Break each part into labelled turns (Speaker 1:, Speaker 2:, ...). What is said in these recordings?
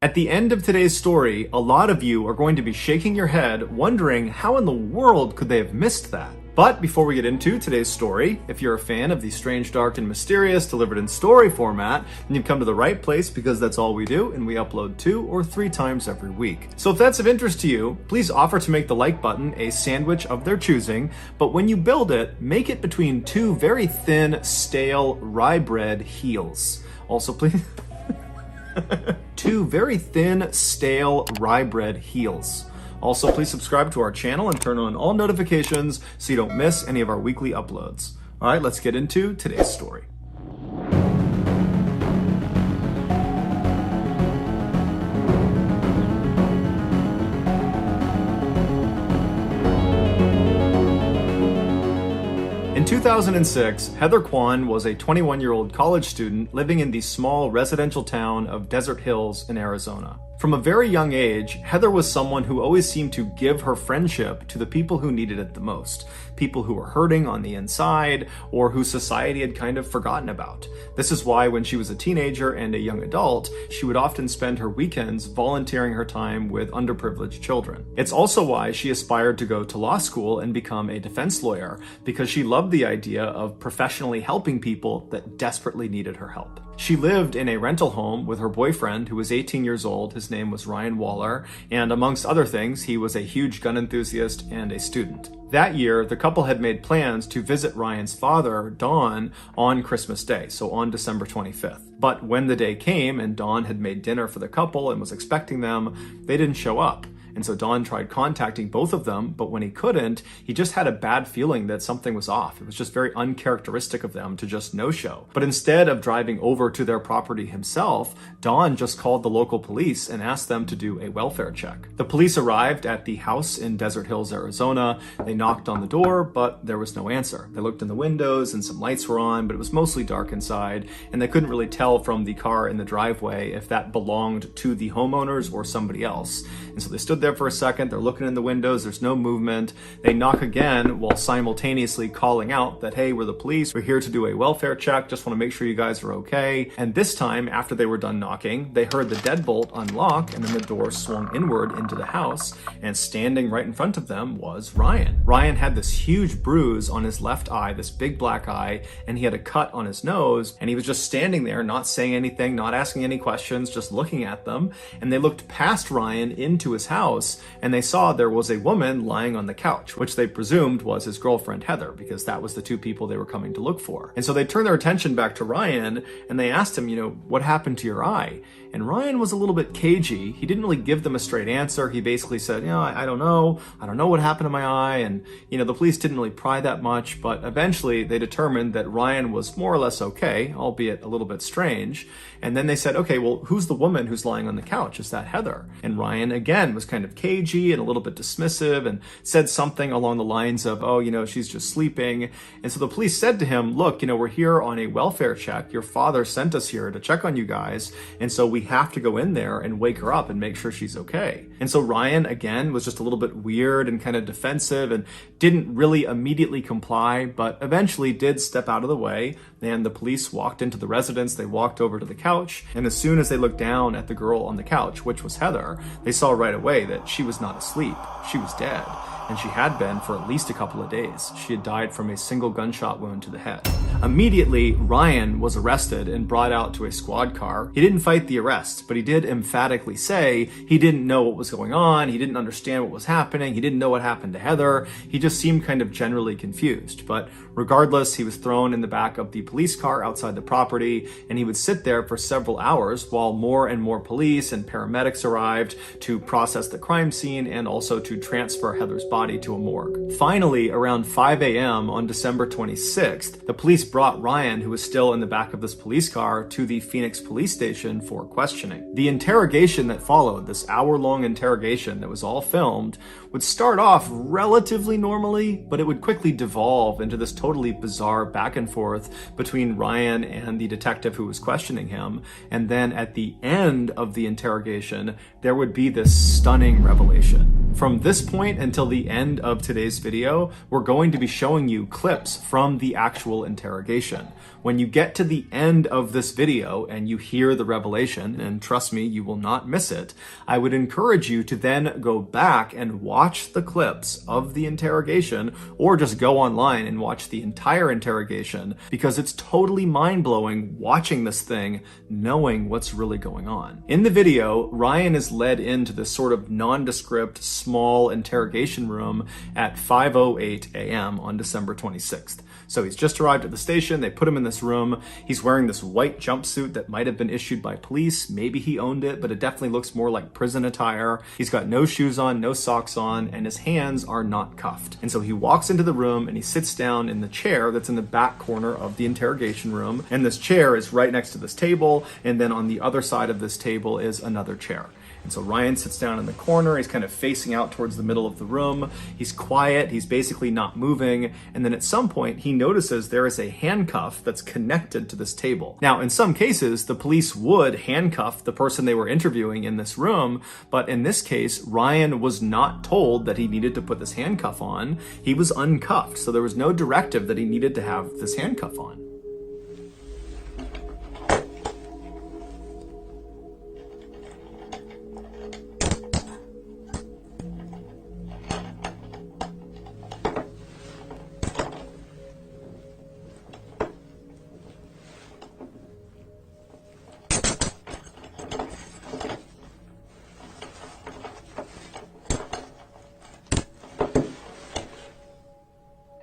Speaker 1: At the end of today's story, a lot of you are going to be shaking your head, wondering how in the world could they have missed that? But before we get into today's story, if you're a fan of the strange, dark, and mysterious delivered in story format, then you've come to the right place because that's all we do, and we upload 2 or 3 times every week. So if that's of interest to you, please offer to make the like button a sandwich of their choosing, but when you build it, make it between 2 very thin, stale rye bread heels. Also, please... 2 very thin, stale rye bread heels. Also, please subscribe to our channel and turn on all notifications so you don't miss any of our weekly uploads. All right, let's get into today's story. In 2006, Heather Kwan was a 21-year-old college student living in the small residential town of Desert Hills in Arizona. From a very young age, Heather was someone who always seemed to give her friendship to the people who needed it the most, people who were hurting on the inside or who society had kind of forgotten about. This is why when she was a teenager and a young adult, she would often spend her weekends volunteering her time with underprivileged children. It's also why she aspired to go to law school and become a defense lawyer, because she loved the idea of professionally helping people that desperately needed her help. She lived in a rental home with her boyfriend, who was 18 years old. His name was Ryan Waller, and amongst other things, he was a huge gun enthusiast and a student. That year, the couple had made plans to visit Ryan's father, Don, on Christmas Day, so on December 25th. But when the day came and Don had made dinner for the couple and was expecting them, they didn't show up. And so Don tried contacting both of them, but when he couldn't, he just had a bad feeling that something was off. It was just very uncharacteristic of them to just no-show. But instead of driving over to their property himself, Don just called the local police and asked them to do a welfare check. The police arrived at the house in Desert Hills, Arizona. They knocked on the door, but there was no answer. They looked in the windows and some lights were on, but it was mostly dark inside, and they couldn't really tell from the car in the driveway if that belonged to the homeowners or somebody else. And so they stood there for a second, they're looking in the windows, there's no movement. They knock again while simultaneously calling out that, hey, we're the police, we're here to do a welfare check, just want to make sure you guys are okay. And this time, after they were done knocking, they heard the deadbolt unlock and then the door swung inward into the house, and standing right in front of them was Ryan. Ryan had this huge bruise on his left eye, this big black eye, and he had a cut on his nose, and he was just standing there, not saying anything, not asking any questions, just looking at them. And they looked past Ryan into his house, and they saw there was a woman lying on the couch, which they presumed was his girlfriend Heather, because that was the 2 people they were coming to look for. And so they turned their attention back to Ryan, and they asked him, what happened to your eye? And Ryan was a little bit cagey. He didn't really give them a straight answer. He basically said, I don't know. I don't know what happened to my eye. And, the police didn't really pry that much, but eventually they determined that Ryan was more or less okay, albeit a little bit strange. And then they said, okay, well, who's the woman who's lying on the couch? Is that Heather? And Ryan, again, was kind of cagey and a little bit dismissive and said something along the lines of, she's just sleeping. And so the police said to him, look, we're here on a welfare check. Your father sent us here to check on you guys. And so we have to go in there and wake her up and make sure she's okay. And so Ryan, again, was just a little bit weird and kind of defensive and didn't really immediately comply, but eventually did step out of the way. And the police walked into the residence. They walked over to the couch. And as soon as they looked down at the girl on the couch, which was Heather, they saw right away that she was not asleep. She was dead. And she had been for at least a couple of days. She had died from a single gunshot wound to the head. Immediately, Ryan was arrested and brought out to a squad car. He didn't fight the arrest, but he did emphatically say he didn't know what was going on. He didn't understand what was happening. He didn't know what happened to Heather. He just seemed kind of generally confused. But regardless, he was thrown in the back of the police car outside the property, and he would sit there for several hours while more and more police and paramedics arrived to process the crime scene and also to transfer Heather's body to a morgue. Finally, around 5 a.m. on December 26th, the police brought Ryan, who was still in the back of this police car, to the Phoenix police station for questioning. The interrogation that followed, this hour-long interrogation that was all filmed, would start off relatively normally, but it would quickly devolve into this totally bizarre back and forth between Ryan and the detective who was questioning him. And then at the end of the interrogation, there would be this stunning revelation. From this point until the end of today's video, we're going to be showing you clips from the actual interrogation. When you get to the end of this video and you hear the revelation, and trust me, you will not miss it, I would encourage you to then go back and watch the clips of the interrogation, or just go online and watch the entire interrogation, because it's totally mind-blowing watching this thing, knowing what's really going on. In the video, Ryan is led into this sort of nondescript, small interrogation room at 5:08 a.m. on December 26th. So he's just arrived at the station, they put him in this room, he's wearing this white jumpsuit that might have been issued by police, maybe he owned it, but it definitely looks more like prison attire. He's got no shoes on, no socks on, and his hands are not cuffed. And so he walks into the room and he sits down in the chair that's in the back corner of the interrogation room, and this chair is right next to this table, and then on the other side of this table is another chair. And so Ryan sits down in the corner, he's kind of facing out towards the middle of the room, he's quiet, he's basically not moving, and then at some point he notices there is a handcuff that's connected to this table. Now, in some cases, the police would handcuff the person they were interviewing in this room, but in this case, Ryan was not told that he needed to put this handcuff on. He was uncuffed, so there was no directive that he needed to have this handcuff on.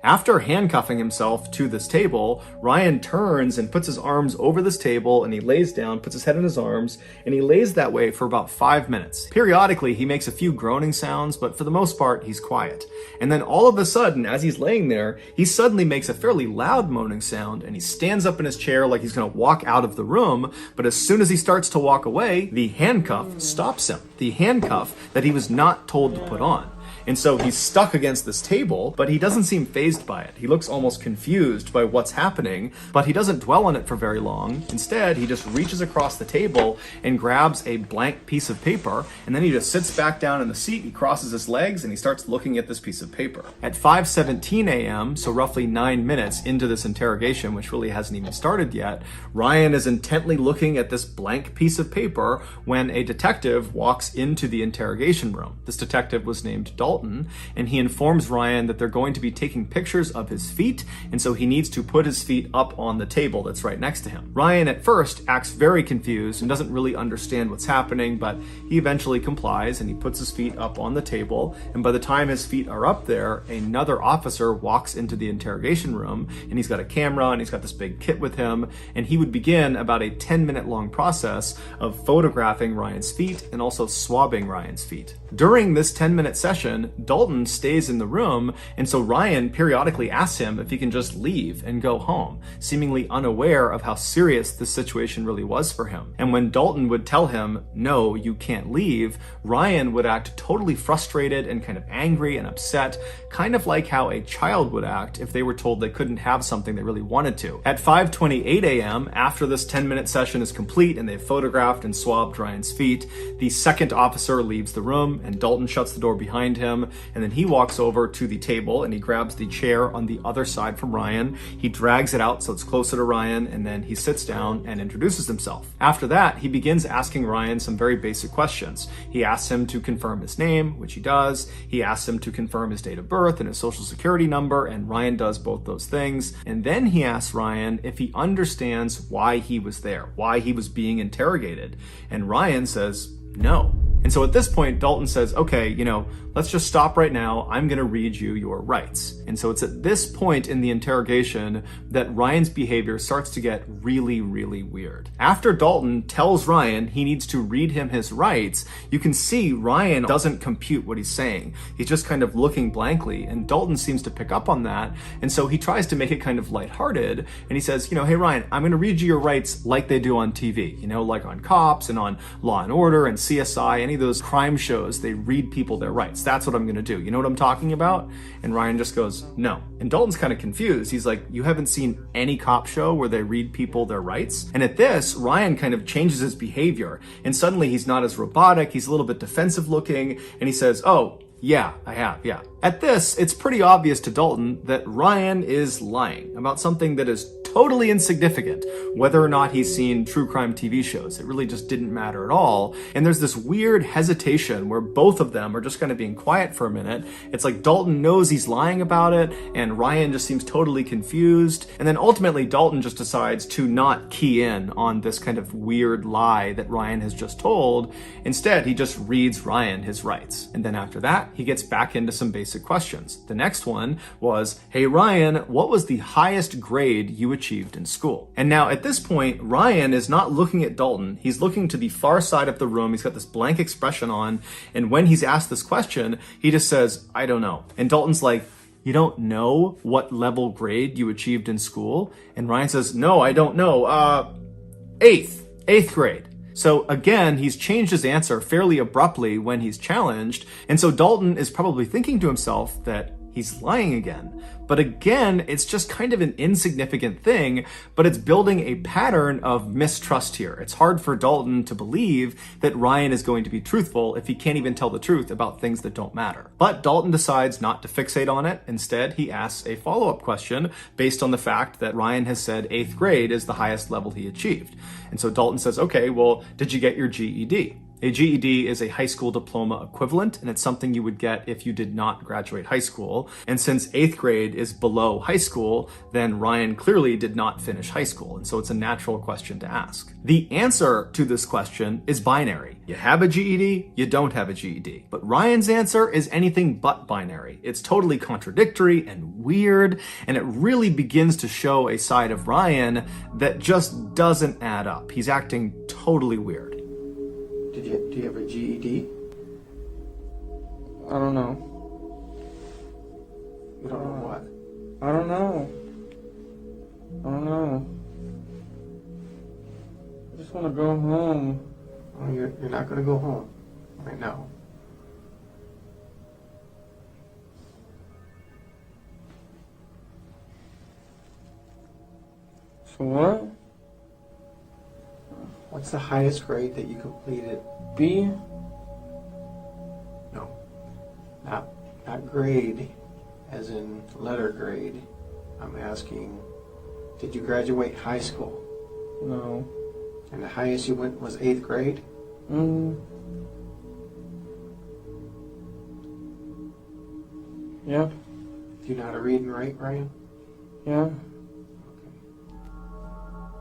Speaker 1: After handcuffing himself to this table, Ryan turns and puts his arms over this table, and he lays down, puts his head in his arms, and he lays that way for about 5 minutes. Periodically, he makes a few groaning sounds, but for the most part, he's quiet. And then all of a sudden, as he's laying there, he suddenly makes a fairly loud moaning sound, and he stands up in his chair like he's gonna walk out of the room, but as soon as he starts to walk away, the handcuff stops him. The handcuff that he was not told to put on. And so he's stuck against this table, but he doesn't seem fazed by it. He looks almost confused by what's happening, but he doesn't dwell on it for very long. Instead, he just reaches across the table and grabs a blank piece of paper, and then he just sits back down in the seat, he crosses his legs, and he starts looking at this piece of paper. At 5:17 a.m., so roughly 9 minutes into this interrogation, which really hasn't even started yet, Ryan is intently looking at this blank piece of paper when a detective walks into the interrogation room. This detective was named Dalton, and he informs Ryan that they're going to be taking pictures of his feet, and so he needs to put his feet up on the table that's right next to him. Ryan at first acts very confused and doesn't really understand what's happening, but he eventually complies and he puts his feet up on the table, and by the time his feet are up there, another officer walks into the interrogation room, and he's got a camera and he's got this big kit with him, and he would begin about a 10-minute long process of photographing Ryan's feet and also swabbing Ryan's feet. During this 10-minute session, Dalton stays in the room, and so Ryan periodically asks him if he can just leave and go home, seemingly unaware of how serious this situation really was for him. And when Dalton would tell him, no, you can't leave, Ryan would act totally frustrated and kind of angry and upset, kind of like how a child would act if they were told they couldn't have something they really wanted to. At 5:28 a.m., after this 10-minute session is complete and they've photographed and swabbed Ryan's feet, the second officer leaves the room, and Dalton shuts the door behind him, and then he walks over to the table and he grabs the chair on the other side from Ryan. He drags it out so it's closer to Ryan, and then he sits down and introduces himself. After that, he begins asking Ryan some very basic questions. He asks him to confirm his name, which he does. He asks him to confirm his date of birth and his social security number, and Ryan does both those things. And then he asks Ryan if he understands why he was there, why he was being interrogated. And Ryan says, no. And so at this point, Dalton says, okay, let's just stop right now. I'm going to read you your rights. And so it's at this point in the interrogation that Ryan's behavior starts to get really, really weird. After Dalton tells Ryan he needs to read him his rights, you can see Ryan doesn't compute what he's saying. He's just kind of looking blankly, and Dalton seems to pick up on that. And so he tries to make it kind of lighthearted, and he says, hey Ryan, I'm going to read you your rights like they do on TV, like on Cops and on Law and Order and CSI, any of those crime shows, they read people their rights. That's what I'm going to do. You know what I'm talking about? And Ryan just goes, no. And Dalton's kind of confused. He's like, you haven't seen any cop show where they read people their rights? And at this, Ryan kind of changes his behavior, and suddenly he's not as robotic. He's a little bit defensive looking, and he says, oh, Yeah, I have, yeah. At this, it's pretty obvious to Dalton that Ryan is lying about something that is totally insignificant, whether or not he's seen true crime TV shows. It really just didn't matter at all. And there's this weird hesitation where both of them are just kind of being quiet for a minute. It's like Dalton knows he's lying about it, and Ryan just seems totally confused. And then ultimately, Dalton just decides to not key in on this kind of weird lie that Ryan has just told. Instead, he just reads Ryan his rights. And then after that, he gets back into some basic questions. The next one was, hey Ryan, what was the highest grade you achieved in school? And now at this point, Ryan is not looking at Dalton. He's looking to the far side of the room. He's got this blank expression on. And when he's asked this question, he just says, I don't know. And Dalton's like, you don't know what level grade you achieved in school? And Ryan says, no, I don't know. Eighth grade. So again, he's changed his answer fairly abruptly when he's challenged. And so Dalton is probably thinking to himself that he's lying again. But again, it's just kind of an insignificant thing, but it's building a pattern of mistrust here. It's hard for Dalton to believe that Ryan is going to be truthful if he can't even tell the truth about things that don't matter. But Dalton decides not to fixate on it. Instead, he asks a follow-up question based on the fact that Ryan has said 8th grade is the highest level he achieved. And so Dalton says, okay, well, did you get your GED? A GED is a high school diploma equivalent, and it's something you would get if you did not graduate high school. And since 8th grade is below high school, then Ryan clearly did not finish high school, and so it's a natural question to ask. The answer to this question is binary. You have a GED, you don't have a GED. But Ryan's answer is anything but binary. It's totally contradictory and weird, and it really begins to show a side of Ryan that just doesn't add up. He's acting totally weird.
Speaker 2: Do you have a GED?
Speaker 3: I don't know.
Speaker 2: You don't know what?
Speaker 3: I don't know. I just want to go home.
Speaker 2: Oh, you're not going to go home right now.
Speaker 3: So what?
Speaker 2: What's the highest grade that you completed?
Speaker 3: B?
Speaker 2: No, not grade, as in letter grade. I'm asking, did you graduate high school?
Speaker 3: No.
Speaker 2: And the highest you went was 8th grade?
Speaker 3: Yep.
Speaker 2: Do you know how to read and write, Ryan?
Speaker 3: Yeah.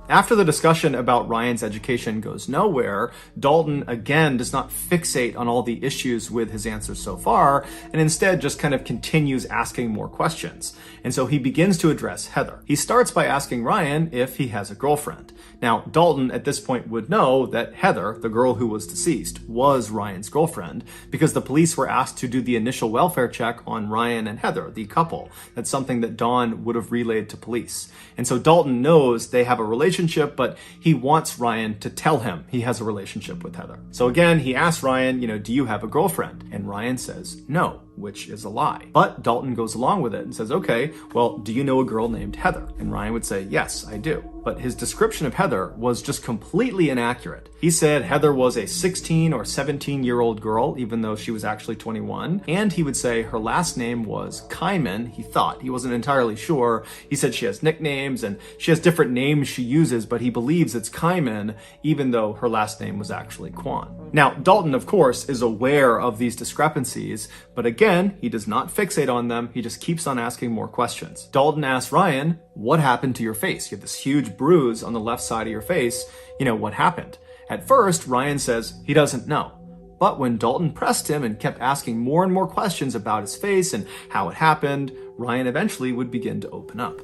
Speaker 1: After the discussion about Ryan's education goes nowhere, Dalton again does not fixate on all the issues with his answers so far, and instead just kind of continues asking more questions. And so he begins to address Heather. He starts by asking Ryan if he has a girlfriend. Now, Dalton at this point would know that Heather, the girl who was deceased, was Ryan's girlfriend because the police were asked to do the initial welfare check on Ryan and Heather, the couple. That's something that Dawn would have relayed to police. And so Dalton knows they have a relationship, but he wants Ryan to tell him he has a relationship with Heather. So again, he asks Ryan, do you have a girlfriend? And Ryan says no, which is a lie. But Dalton goes along with it and says, okay, well, do you know a girl named Heather? And Ryan would say, yes, I do. But his description of Heather was just completely inaccurate. He said Heather was a 16 or 17-year-old girl, even though she was actually 21. And he would say her last name was Kyman. He thought. He wasn't entirely sure. He said she has nicknames and she has different names she uses, but he believes it's Kyman, even though her last name was actually Kwan. Now, Dalton, of course, is aware of these discrepancies, but again, he does not fixate on them. He just keeps on asking more questions. Dalton asks Ryan, what happened to your face? You have this huge bruise on the left side of your face. What happened? At first, Ryan says he doesn't know. But when Dalton pressed him and kept asking more and more questions about his face and how it happened, Ryan eventually would begin to open up.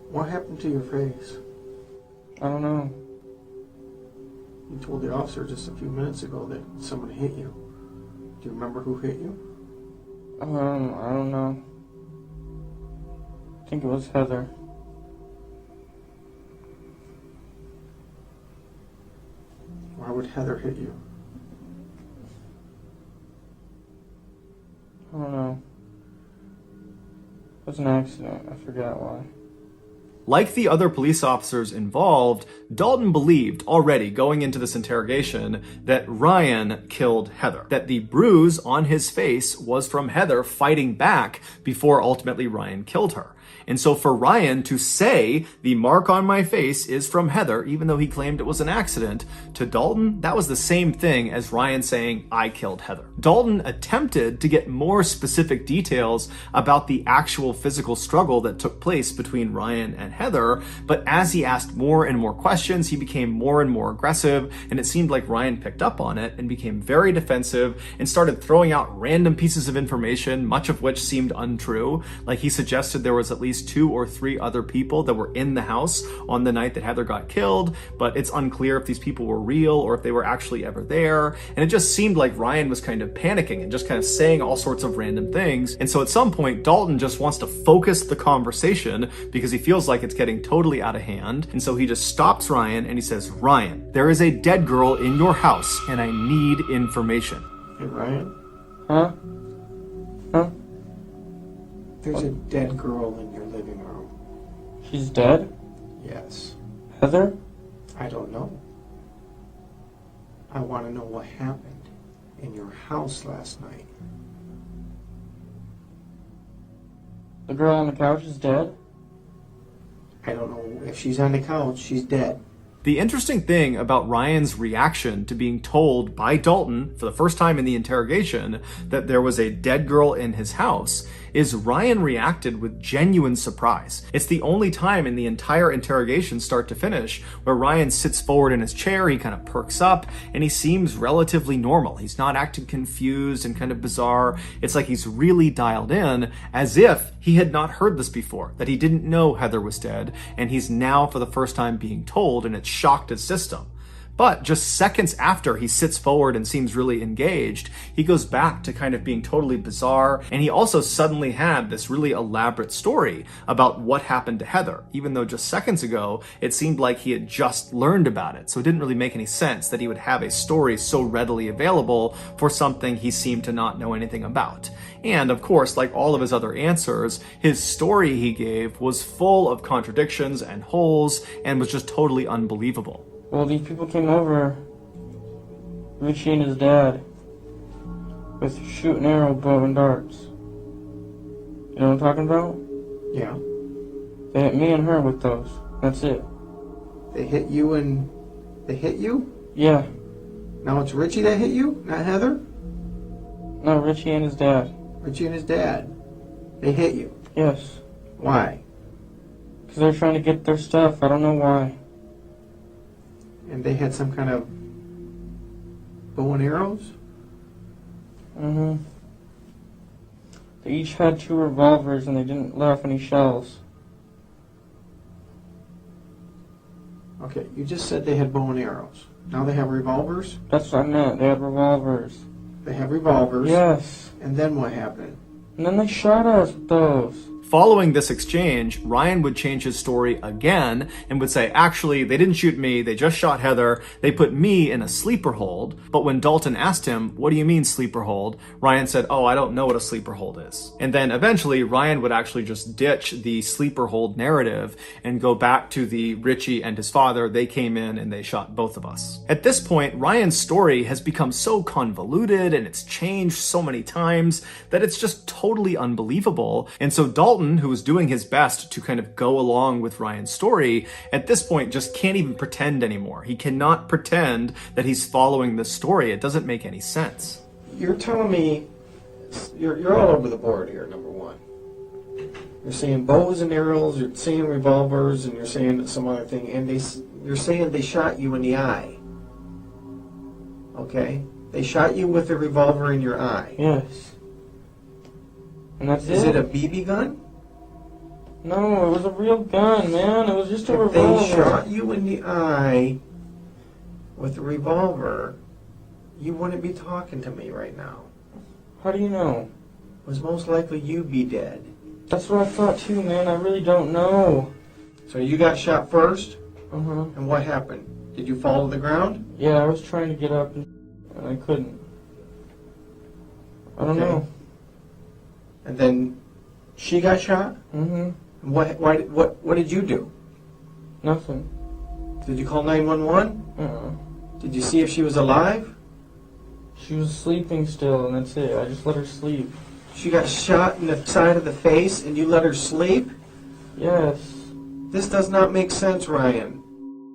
Speaker 2: What happened to your face?
Speaker 3: I don't know.
Speaker 2: You told the officer just a few minutes ago that someone hit you. Do you remember who hit you?
Speaker 3: I don't know. I think it was Heather.
Speaker 2: Why would Heather hit you?
Speaker 3: I don't know. It was an accident. I forgot why.
Speaker 1: Like the other police officers involved, Dalton believed already going into this interrogation that Ryan killed Heather, that the bruise on his face was from Heather fighting back before ultimately Ryan killed her. And so for Ryan to say the mark on my face is from Heather, even though he claimed it was an accident, to Dalton, that was the same thing as Ryan saying, I killed Heather. Dalton attempted to get more specific details about the actual physical struggle that took place between Ryan and Heather, but as he asked more and more questions, he became more and more aggressive, and it seemed like Ryan picked up on it and became very defensive and started throwing out random pieces of information, much of which seemed untrue. Like he suggested there was at least 2 or 3 other people that were in the house on the night that Heather got killed, but it's unclear if these people were real or if they were actually ever there. And it just seemed like Ryan was kind of panicking and just kind of saying all sorts of random things. And so at some point, Dalton just wants to focus the conversation because he feels like it's getting totally out of hand. And so he just stops Ryan and he says, Ryan, there is a dead girl in your house and I need information.
Speaker 2: Hey, Ryan?
Speaker 3: Huh? Huh?
Speaker 2: There's a dead girl in your living room.
Speaker 3: She's dead?
Speaker 2: Yes.
Speaker 3: Heather?
Speaker 2: I don't know. I want to know what happened in your house last night.
Speaker 3: The girl on the couch is dead?
Speaker 2: I don't know. If she's on the couch, she's dead.
Speaker 1: The interesting thing about Ryan's reaction to being told by Dalton for the first time in the interrogation that there was a dead girl in his house is Ryan reacted with genuine surprise. It's the only time in the entire interrogation start to finish where Ryan sits forward in his chair, he kind of perks up, and he seems relatively normal. He's not acting confused and kind of bizarre. It's like he's really dialed in, as if he had not heard this before, that he didn't know Heather was dead, and he's now for the first time being told, and it's shocked his system. But just seconds after he sits forward and seems really engaged, he goes back to kind of being totally bizarre, and he also suddenly had this really elaborate story about what happened to Heather, even though just seconds ago it seemed like he had just learned about it. So it didn't really make any sense that he would have a story so readily available for something he seemed to not know anything about. And of course, like all of his other answers, his story he gave was full of contradictions and holes and was just totally unbelievable.
Speaker 3: Well, these people came over, Richie and his dad, with shooting arrow, bow, and darts. You know what I'm talking about?
Speaker 2: Yeah.
Speaker 3: They hit me and her with those. That's it.
Speaker 2: They hit you and... They hit you?
Speaker 3: Yeah.
Speaker 2: Now it's Richie that hit you, not Heather?
Speaker 3: No, Richie and his dad.
Speaker 2: Richie and his dad. They hit you.
Speaker 3: Yes.
Speaker 2: Why?
Speaker 3: Because they're trying to get their stuff. I don't know why.
Speaker 2: And they had some kind of bow and arrows?
Speaker 3: Mm-hmm. They each had 2 revolvers and they didn't let off any shells.
Speaker 2: Okay, you just said they had bow and arrows. Now they have revolvers?
Speaker 3: That's what I meant. They had revolvers.
Speaker 2: They have revolvers.
Speaker 3: Yes.
Speaker 2: And then what happened?
Speaker 3: And then they shot us with those.
Speaker 1: Following this exchange, Ryan would change his story again and would say, actually, they didn't shoot me, they just shot Heather, they put me in a sleeper hold. But when Dalton asked him, what do you mean sleeper hold? Ryan said, oh, I don't know what a sleeper hold is. And then eventually, Ryan would actually just ditch the sleeper hold narrative and go back to the Richie and his father, they came in and they shot both of us. At this point, Ryan's story has become so convoluted and it's changed so many times that it's just totally unbelievable. And so Dalton, who was doing his best to kind of go along with Ryan's story, at this point just can't even pretend anymore. He cannot pretend that he's following this story. It doesn't make any sense.
Speaker 2: You're telling me you're all over the board here, number one. You're saying bows and arrows, you're saying revolvers, and you're saying some other thing, and you're saying they shot you in the eye. Okay? They shot you with a revolver in your eye.
Speaker 3: Yes. And that's
Speaker 2: Is it a BB gun?
Speaker 3: No, it was a real gun, man. It was just a
Speaker 2: If
Speaker 3: revolver.
Speaker 2: they shot you in the eye with a revolver, you wouldn't be talking to me right now.
Speaker 3: How do you know?
Speaker 2: It was most likely you'd be dead.
Speaker 3: That's what I thought too, man. I really don't know.
Speaker 2: So you got shot first,
Speaker 3: Uh-huh.
Speaker 2: and what happened? Did you fall to the ground?
Speaker 3: Yeah, I was trying to get up and I couldn't. I don't
Speaker 2: Okay.
Speaker 3: know.
Speaker 2: And then she got shot?
Speaker 3: Mm-hmm.
Speaker 2: What did you do?
Speaker 3: Nothing.
Speaker 2: Did you call 911? Did you see if she was alive?
Speaker 3: She was sleeping still, and that's it. I just let her sleep.
Speaker 2: She got shot in the side of the face and you let her sleep?
Speaker 3: Yes.
Speaker 2: This does not make sense, Ryan.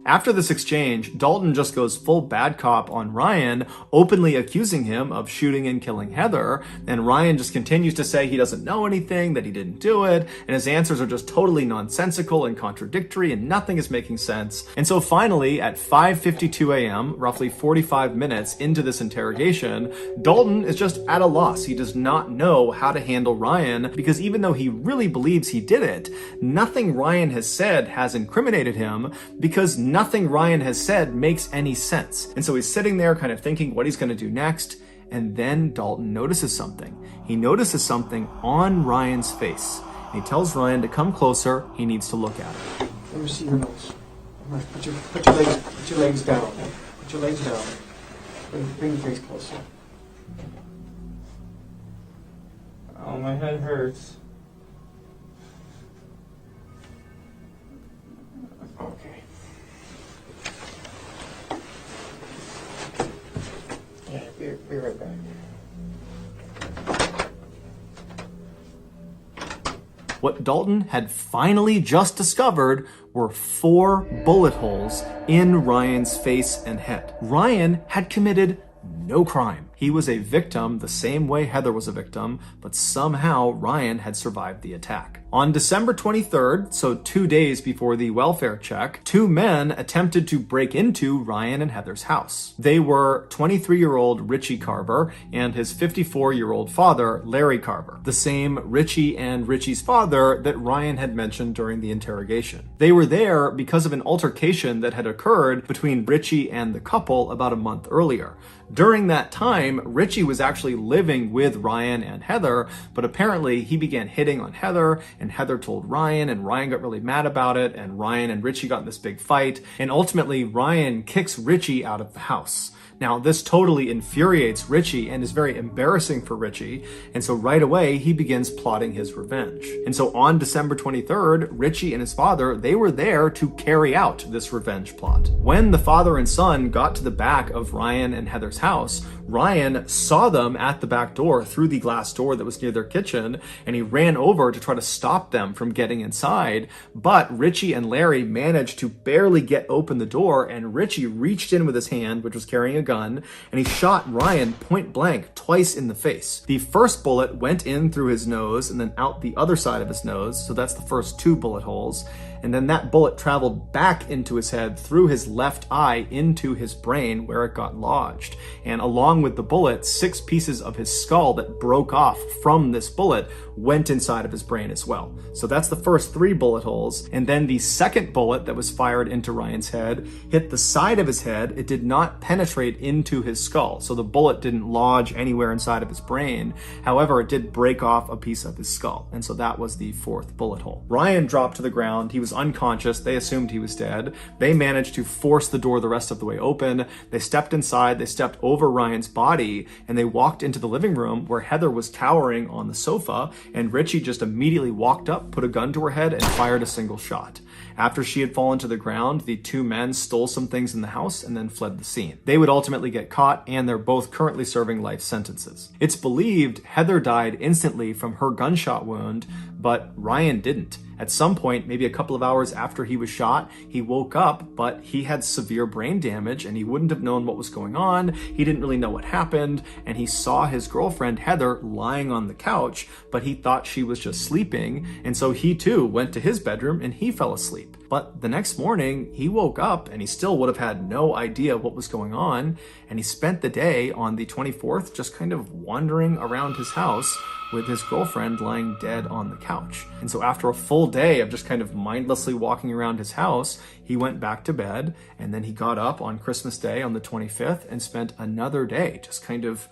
Speaker 1: After this exchange, Dalton just goes full bad cop on Ryan, openly accusing him of shooting and killing Heather, and Ryan just continues to say he doesn't know anything, that he didn't do it, and his answers are just totally nonsensical and contradictory, and nothing is making sense. And so finally, at 5:52 a.m., roughly 45 minutes into this interrogation, Dalton is just at a loss. He does not know how to handle Ryan, because even though he really believes he did it, nothing Ryan has said has incriminated him, because nothing Ryan has said makes any sense. And so he's sitting there kind of thinking what he's going to do next, and then Dalton notices something. He notices something on Ryan's face. And he tells Ryan to come closer, he needs to look at it.
Speaker 2: Let me see your nose. Put your legs down. Put your legs down. Bring your face closer.
Speaker 3: Oh, my head hurts.
Speaker 2: Okay. Yeah, be right back.
Speaker 1: What Dalton had finally just discovered were 4 bullet holes in Ryan's face and head. Ryan had committed no crime. He was a victim the same way Heather was a victim, but somehow Ryan had survived the attack. On December 23rd, so 2 days before the welfare check, 2 men attempted to break into Ryan and Heather's house. They were 23-year-old Richie Carver and his 54-year-old father, Larry Carver, the same Richie and Richie's father that Ryan had mentioned during the interrogation. They were there because of an altercation that had occurred between Richie and the couple about a month earlier. During that time, Richie was actually living with Ryan and Heather, but apparently he began hitting on Heather, and Heather told Ryan, and Ryan got really mad about it, and Ryan and Richie got in this big fight, and ultimately Ryan kicks Richie out of the house. Now, this totally infuriates Richie and is very embarrassing for Richie, and so right away, he begins plotting his revenge. And so on December 23rd, Richie and his father, they were there to carry out this revenge plot. When the father and son got to the back of Ryan and Heather's house, Ryan saw them at the back door through the glass door that was near their kitchen, and he ran over to try to stop them from getting inside, but Richie and Larry managed to barely get open the door, and Richie reached in with his hand, which was carrying a gun, and he shot Ryan point blank twice in the face. The first bullet went in through his nose and then out the other side of his nose, so that's the first 2 bullet holes. And then that bullet traveled back into his head through his left eye into his brain where it got lodged. And along with the bullet, 6 pieces of his skull that broke off from this bullet went inside of his brain as well. So that's the first 3 bullet holes. And then the second bullet that was fired into Ryan's head hit the side of his head. It did not penetrate into his skull. So the bullet didn't lodge anywhere inside of his brain. However, it did break off a piece of his skull. And so that was the 4th bullet hole. Ryan dropped to the ground. He was unconscious. They assumed he was dead. They managed to force the door the rest of the way open. They stepped inside. They stepped over Ryan's body, and they walked into the living room where Heather was cowering on the sofa, and Richie just immediately walked up, put a gun to her head, and fired a single shot. After she had fallen to the ground, the 2 men stole some things in the house and then fled the scene. They would ultimately get caught, and they're both currently serving life sentences. It's believed Heather died instantly from her gunshot wound, but Ryan didn't. At some point, maybe a couple of hours after he was shot, he woke up, but he had severe brain damage and he wouldn't have known what was going on. He didn't really know what happened, and he saw his girlfriend Heather lying on the couch, but he thought she was just sleeping, and so he too went to his bedroom and he fell asleep. But the next morning, he woke up and he still would have had no idea what was going on, and he spent the day on the 24th just kind of wandering around his house with his girlfriend lying dead on the couch. And so after a full day of just kind of mindlessly walking around his house, he went back to bed, and then he got up on Christmas Day on the 25th and spent another day just kind of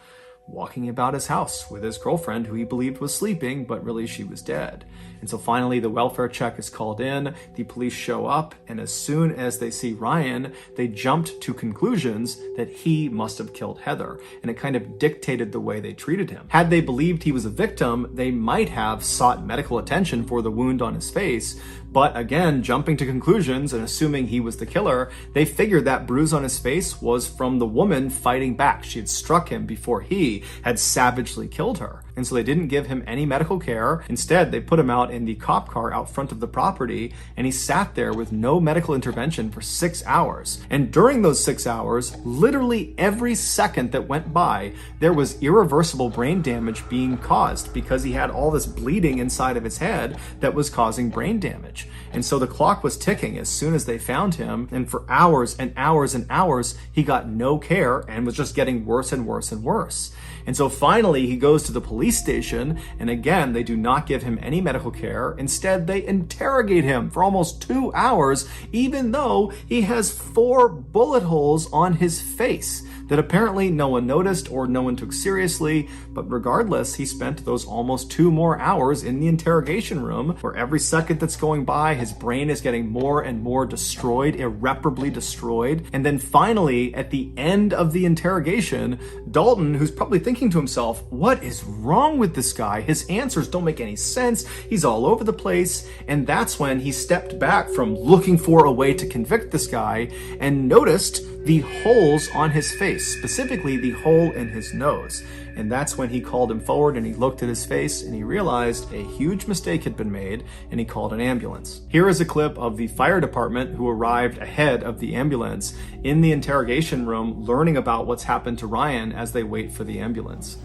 Speaker 1: walking about his house with his girlfriend, who he believed was sleeping, but really she was dead. And so finally the welfare check is called in, the police show up, and as soon as they see Ryan, they jumped to conclusions that he must have killed Heather, and it kind of dictated the way they treated him. Had they believed he was a victim, they might have sought medical attention for the wound on his face, but again, jumping to conclusions and assuming he was the killer, they figured that bruise on his face was from the woman fighting back. She had struck him before he had savagely killed her. And so they didn't give him any medical care. Instead, they put him out in the cop car out front of the property, and he sat there with no medical intervention for 6 hours. And during those 6 hours, literally every second that went by, there was irreversible brain damage being caused because he had all this bleeding inside of his head that was causing brain damage. And so the clock was ticking as soon as they found him, and for hours and hours and hours, he got no care and was just getting worse and worse and worse. And so finally he goes to the police station, and again, they do not give him any medical care. Instead, they interrogate him for almost 2 hours, even though he has 4 bullet holes on his face that apparently no one noticed or no one took seriously. But regardless, he spent those almost 2 more hours in the interrogation room, where every second that's going by, his brain is getting more and more destroyed, irreparably destroyed. And then finally, at the end of the interrogation, Dalton, who's probably thinking to himself, what is wrong with this guy? His answers don't make any sense. He's all over the place. And that's when he stepped back from looking for a way to convict this guy and noticed the holes on his face, specifically the hole in his nose. And that's when he called him forward and he looked at his face and he realized a huge mistake had been made, and he called an ambulance. Here is a clip of the fire department who arrived ahead of the ambulance in the interrogation room, learning about what's happened to Ryan as they wait for the ambulance.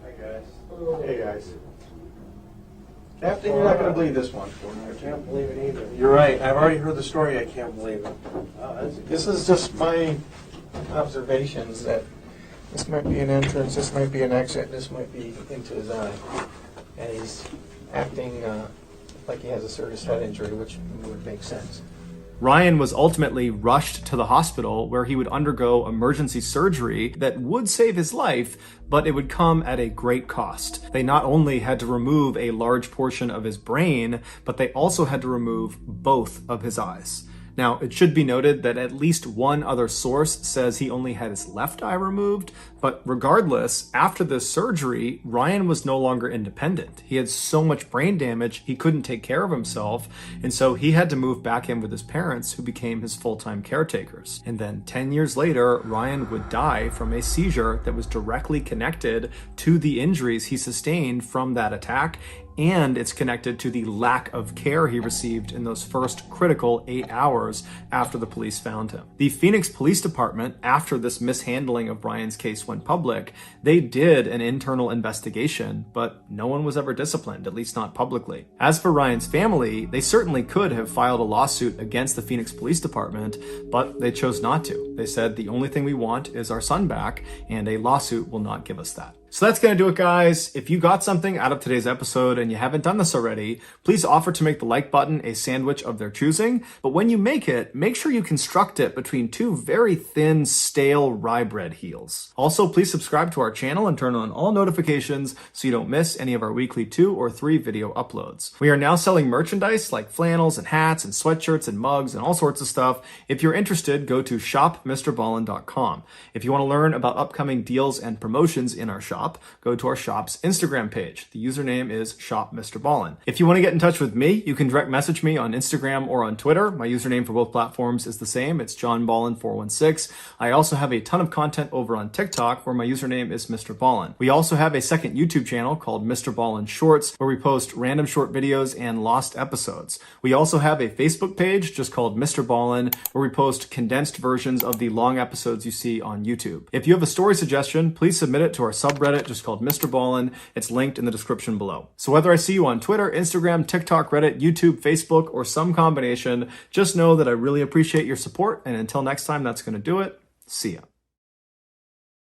Speaker 2: Hi guys. Hey guys. Captain, you're not going to believe this one.
Speaker 4: I can't believe it either. You're right. I've already heard the story. I can't believe it.
Speaker 2: This is just my observations that this might be an entrance, this might be an exit, this might be into his eye. And he's acting like he has a serious head injury, which would make sense.
Speaker 1: Ryan was ultimately rushed to the hospital, where he would undergo emergency surgery that would save his life, but it would come at a great cost. They not only had to remove a large portion of his brain, but they also had to remove both of his eyes. Now, it should be noted that at least one other source says he only had his left eye removed, but regardless, after this surgery, Ryan was no longer independent. He had so much brain damage, he couldn't take care of himself, and so he had to move back in with his parents, who became his full-time caretakers. And then 10 years later, Ryan would die from a seizure that was directly connected to the injuries he sustained from that attack, and it's connected to the lack of care he received in those first critical 8 hours after the police found him. The Phoenix Police Department, after this mishandling of Ryan's case went public, they did an internal investigation, but no one was ever disciplined, at least not publicly. As for Ryan's family, they certainly could have filed a lawsuit against the Phoenix Police Department, but they chose not to. They said the only thing we want is our son back, and a lawsuit will not give us that. So that's going to do it, guys. If you got something out of today's episode and you haven't done this already, please offer to make the like button a sandwich of their choosing. But when you make it, make sure you construct it between 2 very thin, stale rye bread heels. Also, please subscribe to our channel and turn on all notifications so you don't miss any of our weekly 2 or 3 video uploads. We are now selling merchandise like flannels and hats and sweatshirts and mugs and all sorts of stuff. If you're interested, go to shopmrballen.com. If you want to learn about upcoming deals and promotions in our shop, go to our shop's Instagram page. The username is shopmrballen. If you want to get in touch with me, you can direct message me on Instagram or on Twitter. My username for both platforms is the same. It's johnballen416. I also have a ton of content over on TikTok, where my username is Mr. Ballen. We also have a second YouTube channel called Mr. Ballen Shorts, where we post random short videos and lost episodes. We also have a Facebook page just called Mr. Ballen, where we post condensed versions of the long episodes you see on YouTube. If you have a story suggestion, please submit it to our subreddit just called Mr. Ballen. It's linked in the description below. So whether I see you on Twitter, Instagram, TikTok, Reddit, YouTube, Facebook, or some combination, just know that I really appreciate your support. And until next time, that's going to do it. See ya.